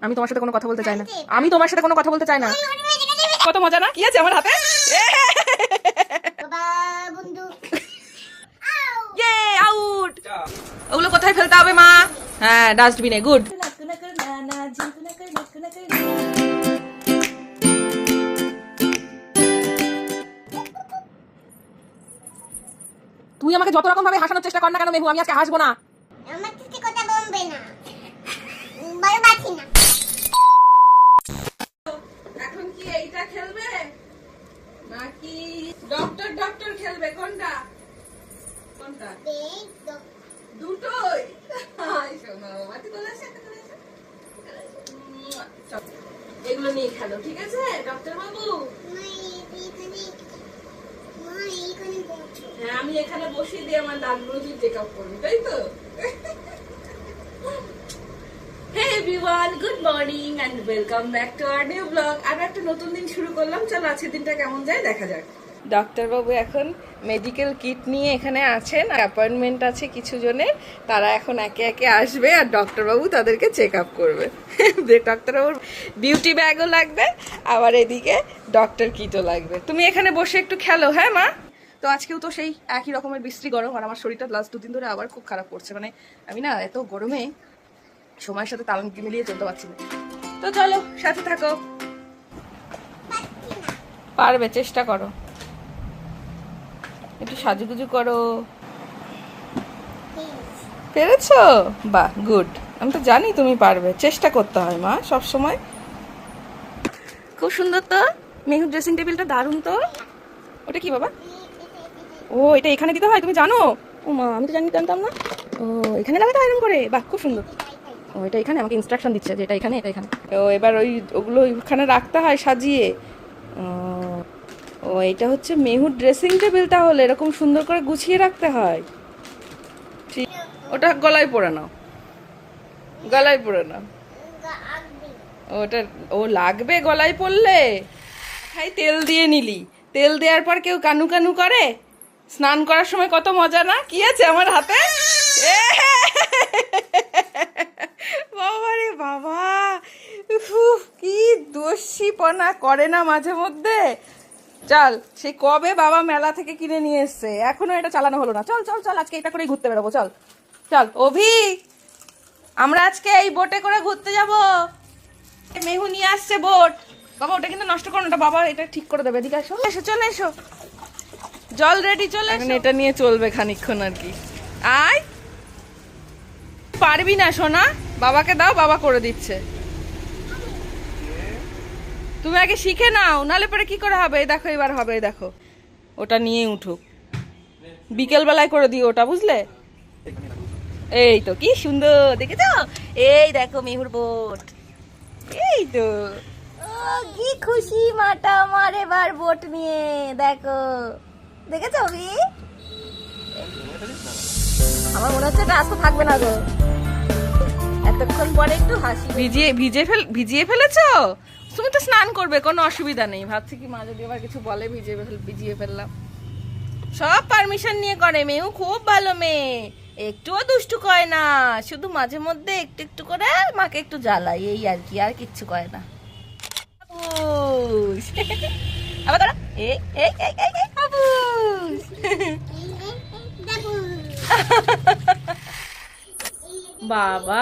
আমি তোমার সাথে কোনো কথা বলতে চাই না, আমি তোমার সাথে কোনো কথা বলতে চাই না। কত মজা না, কি আছে আমার হাতে? আউট। ওগুলো কোথায় ফেলতে হবে মা? হ্যাঁ, ডাস্টবিনে। গুড। তুই আমাকে যত রকম ভাবে হাসানোর চেষ্টা কর না কেন মেহু, আমি আজকে হাসবো না। আমার কিছু কথা বলবে না, বারবারছি না। এখন কি এইটা খেলবে নাকি ডক্টর ডক্টর খেলবে? কোনটা কোনটা? দুটোই। হাই সোনা বাবা, তুই কোলে এসে, কোলে এসে। এগুলো নিয়ে খেলো, ঠিক আছে ডক্টর বাবু? হ্যাঁ, আমি এখানে বসিয়ে দিয়ে আমার দাঁতগুলো তুই চেক আপ করবি, তাই তো? Hey everyone, good morning and welcome back to our new vlog. আর একটা নতুন দিন শুরু করলাম, চলো আজকের দিনটা কেমন যায় দেখা যাক। ডক্টর বাবু এখন মেডিকেল কিট নিয়ে এখানে আছেন, অ্যাপয়েন্টমেন্ট আছে কিছু জনের, তারা এখন একে একে আসবে আর ডক্টর বাবু তাদেরকে চেক আপ করবে। ডক্টর বাবুর বিউটি ব্যাগও লাগবে, আবার এদিকে ডক্টর কিটও লাগবে। তুমি এখানে বসে একটু খেলো, হ্যাঁ মা? তো আজকেও তো সেই একই রকমের বৃষ্টি গরম, আর আমার শরীরটা লাস্ট 2 দিন ধরে আবার খুব খারাপ করছে। মানে আমি না এত গরমে সময়ের সাথে তাল মিলিয়ে চলতে পারছি না। তো চলো সাথে থাকো, পারবে, চেষ্টা করো, একটু সাজুগুজু করো। পেরেছো? বাহ, গুড। আমি তো জানি তুমি পারবে, চেষ্টা করতে হয় মা সব সময়। খুব সুন্দর তো মেহুর ড্রেসিং টেবিলটা, দারুণ তো। ওটা কি বাবা? ও, এটা এখানে দিতে হয়, তুমি জানো? ও মা, আমি তো জানতাম না। ও, এখানে লাগাতে হয় এরকম করে, বাহ খুব সুন্দর। ও, এটা এখানে আমাকে ইনস্ট্রাকশন দিচ্ছে যে এটা এখানে, এটা এখানে। ও, এবার ওগুলো ওখানে রাখতে হয় সাজিয়ে। ও, এটা হচ্ছে মেহুর ড্রেসিং টেবিল, তাহলে এরকম সুন্দর করে গুছিয়ে রাখতে হয়। ঠিক, ওটা গলায় পরে নাও, গলায় পরে নাও। ওটা ও লাগবে গলায় পরলে। খাই তেল দিয়ে নিলি, তেল দেওয়ার পর কেউ কানু কানু করে। স্নান করার সময় কত মজা না? কি আছে আমার হাতে? বাবারে বাবা, কি দোষীপনা করে না মাঝে মধ্যে। চল, সে কবে বাবা মেলা থেকে কিনে নিয়ে এসছে, এখনো এটা চালানো হলো না। চল চল চল, আজকে এটা করেই ঘুরতে বেরোবো। চল চল অভি, আমরা আজকে এই বোটে করে ঘুরতে যাব। মেহু নিয়ে আসছে বোট। বাবা ওটা কিন্তু নষ্ট করো না, বাবা এটা ঠিক করে দেবে। এদিকে এসো, এসো, চলে এসো। জল রেডি, চলে এখন এটা নিয়ে চলবে খানিকক্ষণ আর কি। আয়, পারবি না সোনা, বাবাকে দাও, বাবা করে দিচ্ছে। তুমি আগে শিখে নাও, নালে পরে কি করে হবে? দেখো এবার হবে, দেখো ওটা নিয়ে উঠুক, বিকেল বেলায় করে দিও ওটা, বুঝলে? এই তো কি সুন্দর, দেখেছো? এই দেখো মেহুর বোট, এই তো। কি খুশি মাটা আমার এবার বোট নিয়ে, দেখো, দেখেছো? আমার মনে হচ্ছে এটা আজকে থাকবে না গো, এতক্ষণ পরে একটু হাসি। ভিজিয়ে ফেলেছো? তুমি তো স্নান করবে, কোনো অসুবিধা নেই। ভাবছি কি মা যদি আবার কিছু বলে, ভিজিয়ে ফেললাম। সব পারমিশন নিয়ে করে, মেয়েও খুব ভালো মেয়ে, একটুও দুষ্টু করে না, শুধু মাঝে মধ্যে একটু একটু করে মাকে একটু জ্বালাই, এই আর কি, আর কিচ্ছু করে না। আবার দাঁড়া, বাবা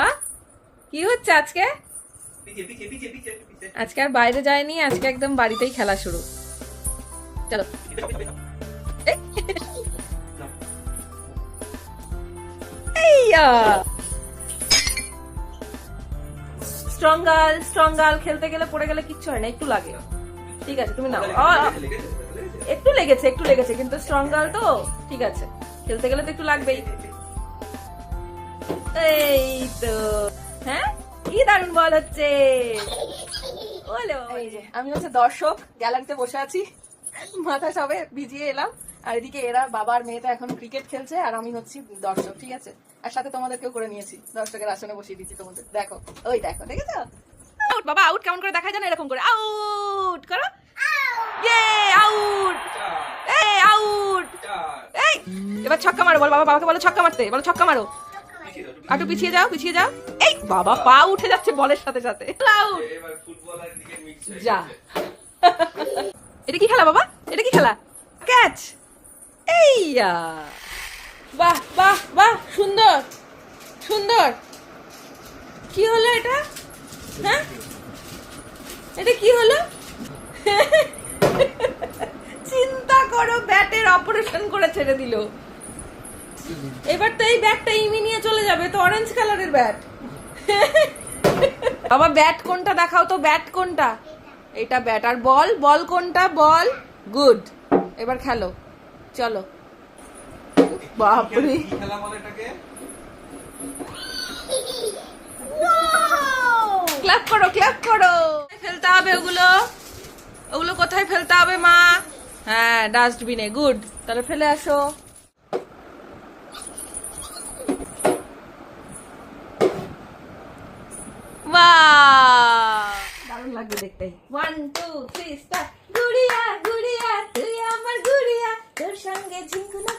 কি হচ্ছে আজকে? আজকে আর বাইরে যায়নি, আজকে একদম বাড়িতেই খেলা শুরু। চলো, স্ট্রং গার্ল খেলতে গেলে পড়ে গেলে কিচ্ছু হয় না, একটু লাগে। ঠিক আছে তুমি নাও। একটু লেগেছে কিন্তু স্ট্রং গার্ল তো, ঠিক আছে, খেলতে গেলে তো একটু লাগবেই। এই তো, হ্যাঁ কি দারুণ বল হচ্ছে। আমি হচ্ছে দর্শক, গ্যালারিতে বসে আছি, মাথা সবে ভিজিয়ে এলাম। আর এদিকে এরা বাবার মেয়েটা এখন ক্রিকেট খেলছে, আর আমি হচ্ছি দর্শক, ঠিক আছে। আর সাথে তোমাদেরকেও করে নিয়েছি, দর্শকের আসনে বসিয়ে দিচ্ছি তোমাদের। দেখো, ওই দেখো, দেখেছো? আউট বাবা, আউট কেমন করে দেখা যায় না, এরকম করে আউট করো। Out, out. এই এবার ছক্কা মারো, বল বাবাকে বলো ছক্কা মারতে, বলো ছক্কা মারো। আটু পিছিয়ে যাও, পিছিয়ে যাও। এই বাবা, পা উঠে যাচ্ছে বলের সাথে সাথে। Out! যা। এটা কি খেলা বাবা? এটা কি খেলা? ক্যাচ। এইয়া, বাহ বাহ বাহ, সুন্দর সুন্দর। কি হলো এটা? হ্যাঁ, এটা কি হলো? চিন্তা করো, ব্যাটের অপারেশন করে ছেড়ে দিল। এবার তো এই ব্যাটটা ইমি নিয়ে চলে যাবে, তো অরেঞ্জ কালারের ব্যাট। বাবা ব্যাট কোনটা দেখাও তো, ব্যাট কোনটা? এটা ব্যাট। আর বল, বল কোনটা? বল। গুড, এবার খেলো, চলো। বাপরে, ক্ল্যাপ করো, ক্ল্যাপ করো। ফেলতে হবে ওগুলো, ওগুলো কোথায় ফেলতে হবে মা? হ্যাঁ, ডাস্টবিনে। গুড, তাহলে ফেলে আসো। বাহ, দারুণ লাগবে দেখতে। 1 2 3 স্টার্ট। গুড়িয়া গুড়িয়া তুই আমার গুড়িয়া, তোর সঙ্গে ঝিঙ্কু না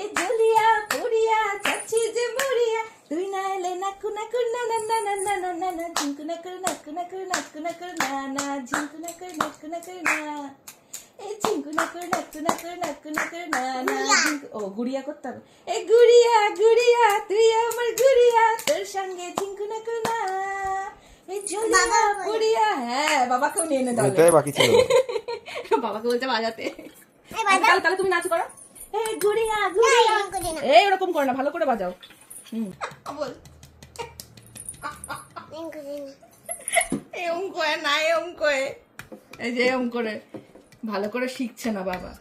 এ জলিয়া পুড়িয়া চাচ্ছি যে মরিয়া, তুই না এলে নাকু নাকু না না না না না না না না, ঝিঙ্কু নাকু নাকু নাকু নাকু নাকু না না, ঝিঙ্কু নাকু নাকু নাকু না, এ ঝিঙ্কু নাকু নাকু নাকু নাকু নাকু না না, ঝিঙ্কু। ও গুড়িয়া করতে হবে। এ গুড়িয়া গুড়িয়া তুই আমার গুড়িয়া, তোর সঙ্গে ঝিঙ্কু নাকু না এ জলিয়া পুড়িয়া। হ্যাঁ, বাবাকেও নিয়ে এনে দাও। এটাই বাকি ছিল। বাবাকে বলতে বাজাতে। এই বাজা। তাহলে তুমি নাচ করো। এ গুড়িয়া না, গুড়িয়া। এরকম করি না। এই ওরকম করো না, ভালো করে বাজাও। বল। এরকম করি না। এরকম করে না, এরকম করে। এই যে এরকম করে ভালো করে শিখছে না বাবা।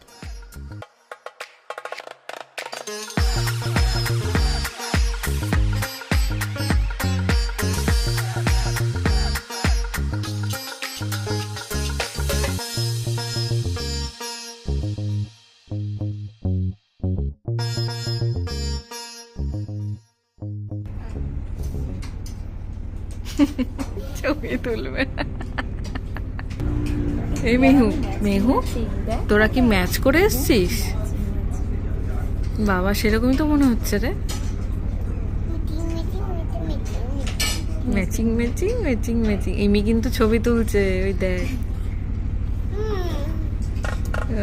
ছবি তুলবে। এই মেহু, মেহু তোরা কি ম্যাচ করে এসছিস? বাবা সেরকমই তো মনে হচ্ছে রে। Matching matching matching matching. Amy কিন্তু ছবি তুলছে, ওই দেখ।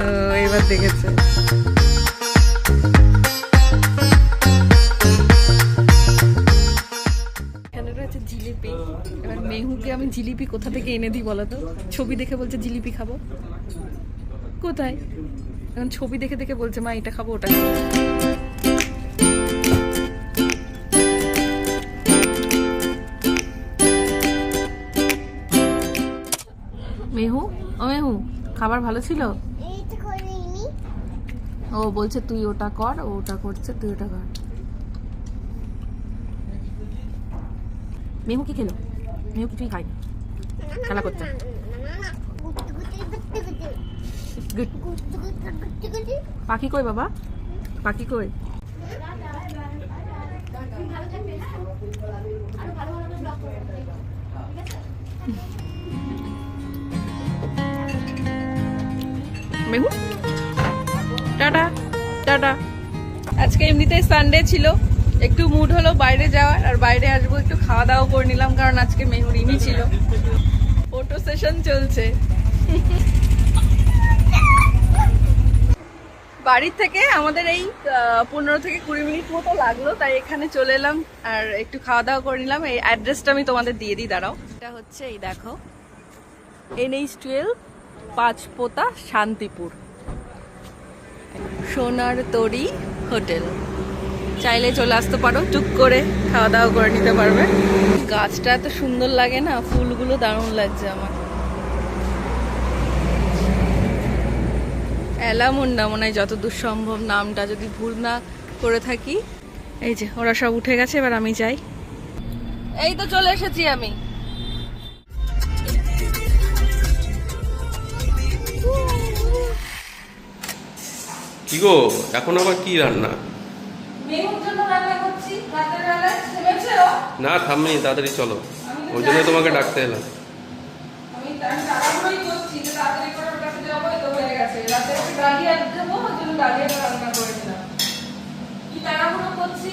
ও, এবার দেখেছে। এখানে রয়েছে জিলিপি। এবার মেহুকে আমি জিলিপি কোথা থেকে এনে দিই বলো তো? ছবি দেখে বলছে জিলিপি খাবো। কোথায়? এখন ছবি দেখে দেখে বলছে মা এটা খাবো, ওটা খাবো। মেহু, ও মেহু, খাবার ভালো ছিল? এইটা করিনি। ও বলছে তুই ওটা কর, ও ওটা করছে, তুই ওটা কর। মেহু কি খেলো? মেহু কিছুই খায়নি, খেলা করছে। গুড। পাখি কই বাবা? পাখি কই? মেহু টাটা টাটা। আজকে এমনিতে সানডে ছিল, একটু মুড হলো বাইরে যাওয়ার, আর বাইরে আসবো একটু খাওয়া দাওয়া করে নিলাম, কারণ আজকে মেহুর ইনি ছিল। ফটো সেশন চলছে। বাড়ির থেকে আমাদের এই 15 থেকে 20 মিনিট মতো লাগলো, তাই এখানে চলে এলাম আর একটু খাওয়া দাওয়া করে নিলাম। এই অ্যাড্রেসটা আমি তোমাদের দিয়ে দিই, দাঁড়াও। এটা হচ্ছে এই দেখো, NH12 পাঁচপোতা শান্তিপুর, সোনার তরী হোটেল। চাইলে চলে আসতে পারো, টুক করে খাওয়া দাওয়া করে নিতে পারবে। গাছটা এত সুন্দর লাগে না, ফুলগুলো দারুণ লাগছে আমার। এলামুন্ডা মনে হয় যতদূর সম্ভব, নামটা যদি ভুল না করে থাকি। এই যে ওরা সব উঠে গেছে, এবার আমি যাই। এই তো চলে এসেছি আমি। কি গো, এখন আবার কি রান্না? মেহুর জন্য রান্না করছি রাতের বেলা। থেমেছে ও? না থামনি, তাড়াতাড়ি চলো, ওই জন্য তোমাকে ডাকতে এলাম। আমি তাড়াহুড়োই করছি যে তাড়াতাড়ি করে ওর কাছে যাবো, এই তো হয়ে গেছে। রাতে একটু ডালিয়া দেবো, ওর জন্য ডালিয়াটা রান্না করে দিলাম। কি তাড়াহুড়ো করছি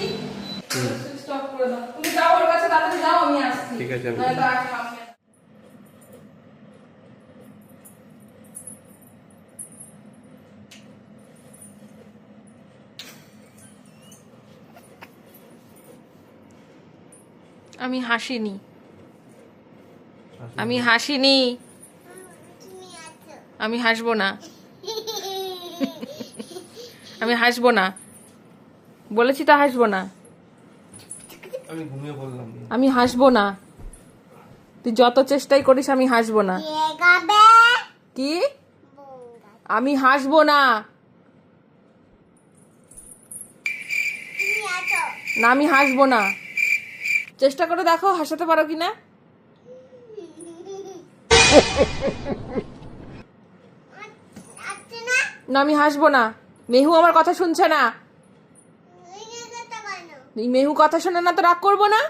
স্টপ করে দাও। তুমি যাও ওর কাছে, তাড়াতাড়ি যাও, আমি আসছি। ঠিক আছে, আমি নয়তো আর খাবে না। আমি হাসিনি, আমি হাসিনি, তুমি আছো আমি হাসবো না, আমি হাসবো না, বলেছি তো হাসবো না, আমি ঘুমিয়ে পড়লাম। আমি হাসবো না। তুই যত চেষ্টাই করিস আমি হাসবো না। কে গাবে কি? বোঙ্গা আমি হাসবো না। তুমি আছো না, আমি হাসবো না। চেষ্টা করে দেখো হাসাতে পারো কিনা। আছো না না, আমি হাসবো না। মেহু আমার কথা শুনছে না। তুমি কথা বলো এই মেহু কথা শোনে না তো রাগ করবো না?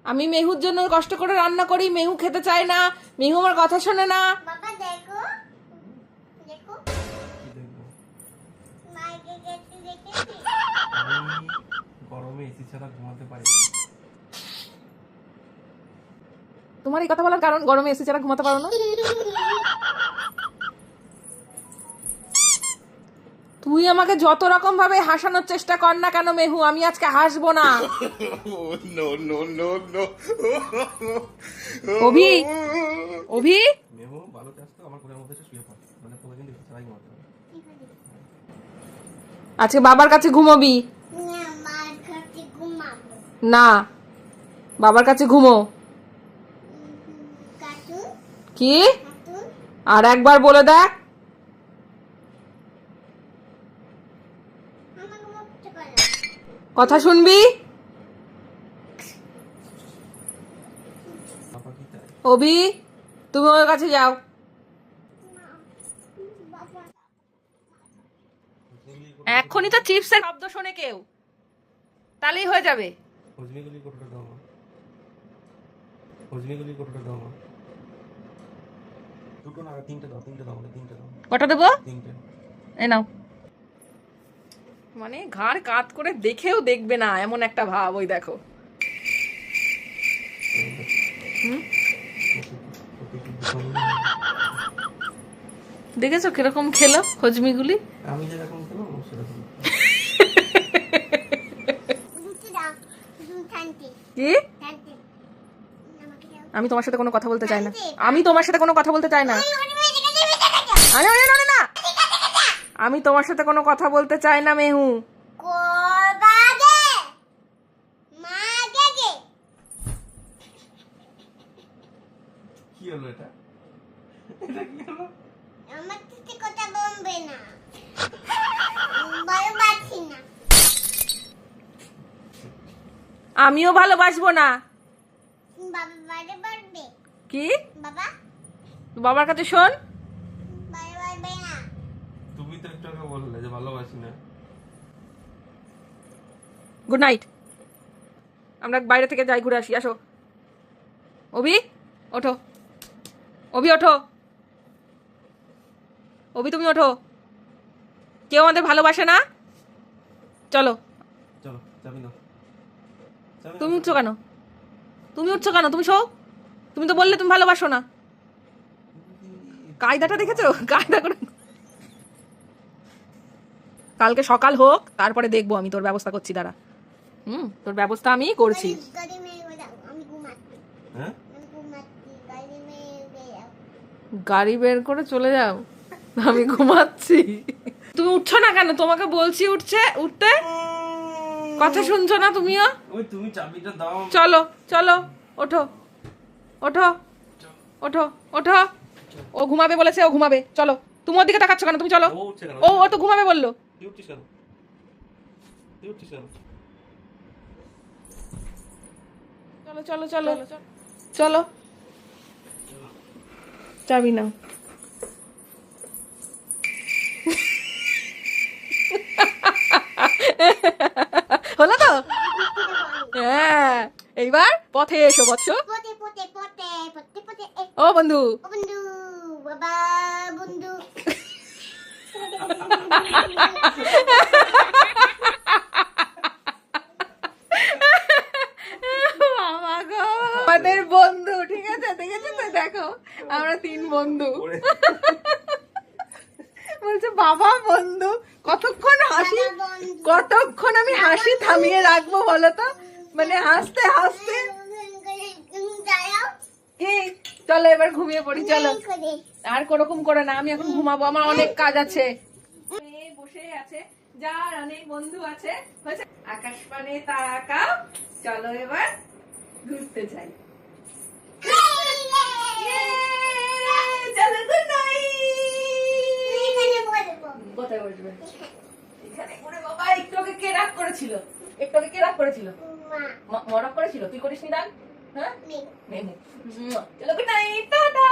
আমি মেহুর জন্য কষ্ট করে রান্না করি, মেহু খেতে চায় না, মেহু আমার কথা শোনে না। বাবা দেখো দেখো কি দেখবো? মাকে গেতে দেখেছি আমি গরমে এসি ছাড়া ঘুমাতে পারি না। তোমার এই কথা বলার কারণ গরমে এসি ছাড়া ঘুমাতে পারো না? তুই আমাকে যত রকম ভাবে হাসানোর চেষ্টা কর না কেন মেহু, আমি আজকে হাসবো না। অভি, অভি, মেহু ভালো চাস তো আমার কোলের মধ্যে এসে শুয়ে পড়ে, মানে তোকে কিন্তু এসি ছাড়াই ঘুমাতে হবে। আজকে বাবার কাছে ঘুমোবি না মার কাছে ঘুমাবো না? বাবার কাছে ঘুমো। কাটু কি? কাটু আর একবার বলে দেখ। আমাকে মুক্ত করো কথা শুনবি? বাবা কি চায়? অভি, তুমি ওর কাছে যাও। বাবা এখনই তো চিপসের শব্দ শোনে কেউ, তাহলেই হয়ে যাবে। হজমিগুলি কতটা দাও মা? হজমিগুলি কতটা দাও মা? দুটো না, তিনটে দাও, তিনটে দাও, মানে তিনটে দাও, কটা দেবো? তিনটে। এ নাও। মানে ঘাড় কাত করে দেখেও দেখবে না এমন একটা ভাব, ওই দেখো। হুম? দেখেছো কিরকম খেলো হজমিগুলি? আমি যেরকম খেলাম ও সেরকম। রুটি দাও তুমি শান্তি কি? শান্তি আমাকে দাও আমি তোমার সাথে কোনো কথা বলতে চাই না, আমি তোমার সাথে কোনো কথা বলতে চাই না। আরে আরে আরে না, আমি তোমার সাথে কোনো কথা বলতে চাই না মেহু। করবাগে মাগে কি হলো এটা? এটা কি হলো? আমার সাথে কথা বলবে না ভালোবাসি না আমিও ভালোবাসবো না। বাবা বাড়ি বাড়বে কি? বাবা বাবার কাছে শোন। বাড়ি বাড়বে না তুমি তো একটু আগে বললে যে ভালোবাসি না। গুড নাইট, আমরা বাইরে থেকে যাই, ঘুরে আসি। আসো অভি, ওঠো। অভি ওঠো, অভি তুমি ওঠো। কেউ আমাদের ভালোবাসে না। চলো। চলো চাবি দাও। চাবি তুমি দাও। উঠছো কেন? তুমি উঠছো কেন? তুমি শো। তুমি তো বললে তুমি ভালোবাসো না। কায়দাটা দেখেছো? কায়দা করে। কালকে সকাল হোক, তারপরে দেখবো আমি, তোর ব্যবস্থা করছি, দাঁড়া। তোর ব্যবস্থা আমি করছি। গাড়ি মেরে দাও আমি ঘুমাচ্ছি হ্যাঁ? আমি ঘুমাচ্ছি গাড়ি মেরে দাও গাড়ি বের করে চলে যাও, আমি ঘুমাচ্ছি। তুমি উঠছো না কেন? তোমাকে বলছি উঠতে, কথা শুনছো না তুমিও? ওই তুমি চাবিটা দাও। চলো চলো, ওঠো ওঠো ওঠো ওঠো। ও ঘুমাবে বলেছে, ও ঘুমাবে। চলো, তুমি ওর দিকে তাকাচ্ছ কেন? তুমি চলো। ও উঠছে কেন? ও তো ঘুমাবে বললো। তুই উঠছিস কেন? তুই উঠছিস কেন? চলো চলো চলো চলো, চাবি নাও। হলো তো? হ্যাঁ, এইবার পথে এসো বৎস। পটে পটে পটে পটে পটে ও বন্ধু, ও বন্ধু বাবা বন্ধু বাবা গো, আমাদের বন্ধু, ঠিক আছে, দেখেছো তো, দেখো আমরা 3 বন্ধু। বলছে বাবা বন্ধু, কতক্ষণ হাসি, কতক্ষণ আমি হাসি থামিয়ে রাখবো বলো তো, মানে হাসতে হাসতে। কি, চলো এবার ঘুমিয়ে পড়ি, চলো। আর কোরকম করে না, আমি এখন ঘুমাবো, আমার অনেক কাজ আছে। বসে আছে, যার অনেক বন্ধু আছে, হয়েছে, আকাশ পানে তাকাও, চলো এবার ঘুরতে যাই। চলো, গুড নাইট। কোথায় বসবে? এখানে। ওরে বাবা, একটু আগে কে রাগ করেছিল? একটু আগে কে রাগ করেছিল? মরাক করেছিল? তুই করিসনি রাগ? হ্যাঁ, চলো, গুড নাইট, টাটা।